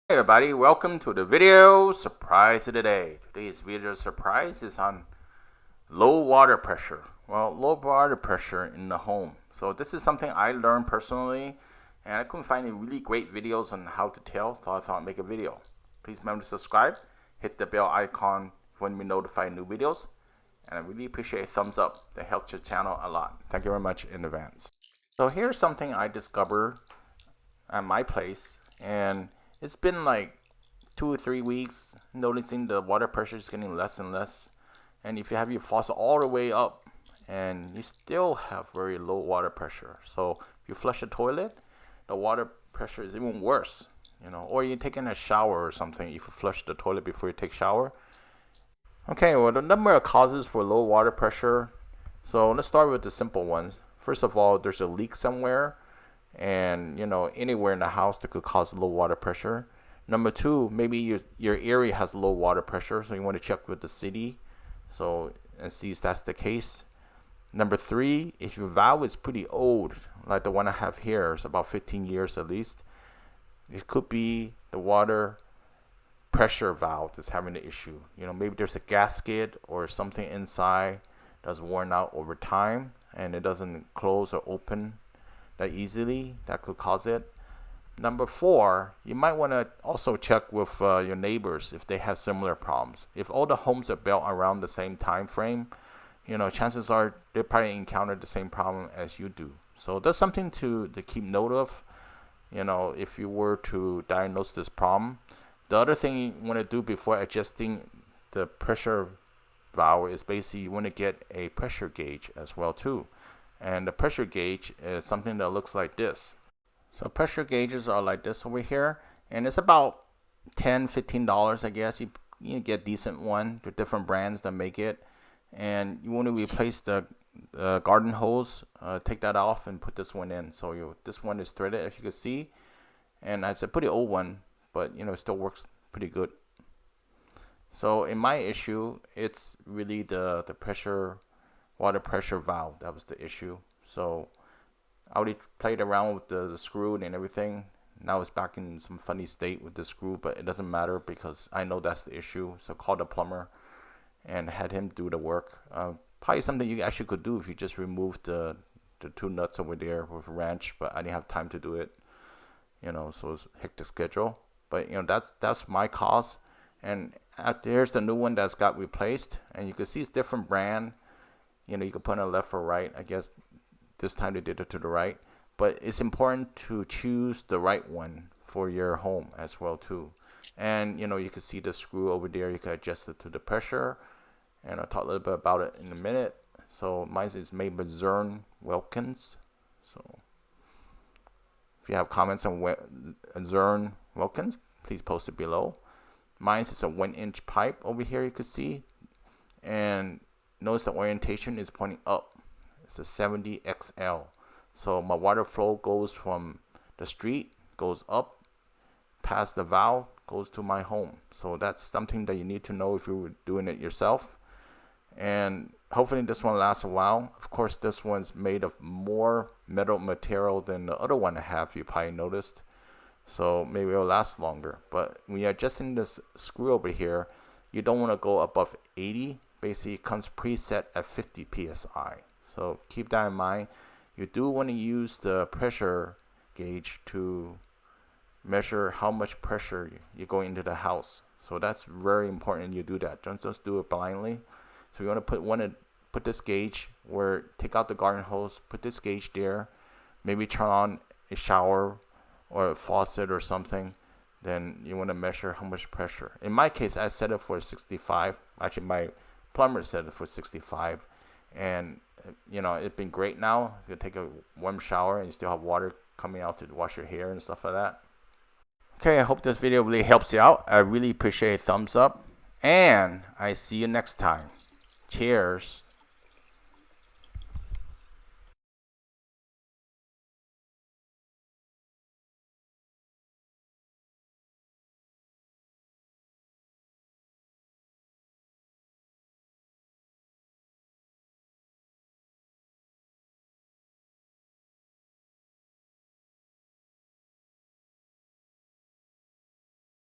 Hey everybody, welcome to the video surprise of the day. Today's video surprise is on low water pressure. Well, low water pressure in the home. So this is something I learned personally, and I couldn't find any really great videos on how to tell, so I thought I'd make a video. Please remember to subscribe, hit the bell icon when we notify new videos, and I really appreciate a thumbs up. That helps your channel a lot. Thank you very much in advance. So here's something I discovered at my place, and it's been like 2 or 3 weeks noticing the water pressure is getting less and less. And if you have your faucet all the way up and you still have very low water pressure, so if you flush the toilet, the water pressure is even worse, or you're taking a shower or something. If you flush the toilet before you take shower. Okay, well, the number of causes for low water pressure. So let's start with the simple ones. First of all, there's a leak somewhere, and anywhere in the house that could cause low water pressure. Number two, maybe your area has low water pressure, so you want to check with the city, and see if that's the case. Number three, if your valve is pretty old, like the one I have here, it's about 15 years at least, it could be the water pressure valve that's having the issue. Maybe there's a gasket or something inside that's worn out over time and it doesn't close or open that easily. That could cause it. Number four, you might want to also check with your neighbors if they have similar problems. If all the homes are built around the same time frame, chances are they probably encountered the same problem as you do. So that's something to keep note of, if you were to diagnose this problem. The other thing you want to do before adjusting the pressure valve is basically you want to get a pressure gauge as well too. And the pressure gauge is something that looks like this. So pressure gauges are like this over here, and it's about $10-15, I guess. You get a decent one. There are different brands that make it, and you want to replace the garden hose. Take that off and put this one in. So this one is threaded, as you can see, and it's a pretty old one, but it still works pretty good. So in my issue, it's really the water pressure valve that was the issue. So I already played around with the screw and everything. Now it's back in some funny state with the screw, but it doesn't matter because I know that's the issue. So called the plumber and had him do the work. Probably something you actually could do if you just removed the two nuts over there with a wrench, but I didn't have time to do it. So it's hectic schedule. But that's my cause. And here's the new one that's got replaced, and you can see it's different brand. You can put it on left or right. I guess this time they did it to the right. But it's important to choose the right one for your home as well too. And you can see the screw over there. You can adjust it to the pressure. And I'll talk a little bit about it in a minute. So mine is made by Zern Wilkins. So if you have comments on Zern Wilkins, please post it below. Mine is a 1-inch pipe over here, you could see. And notice the orientation is pointing up. It's a 70 XL. So my water flow goes from the street, goes up, past the valve, goes to my home. So that's something that you need to know if you're doing it yourself. And hopefully this one lasts a while. Of course, this one's made of more metal material than the other one I have, you probably noticed. So maybe it'll last longer. But when you're adjusting this screw over here, you don't want to go above 80. Basically, it comes preset at 50 PSI. So keep that in mind. You do want to use the pressure gauge to measure how much pressure you're going into the house. So that's very important you do that. Don't just do it blindly. So you want to put this gauge take out the garden hose, put this gauge there, maybe turn on a shower or a faucet or something. Then you want to measure how much pressure. In my case, I set it for 65. Actually, my plumber set it for 65, and it's been great now. You take a warm shower and you still have water coming out to wash your hair and stuff like that. Okay, I hope this video really helps you out. I really appreciate a thumbs up, and I see you next time. Cheers.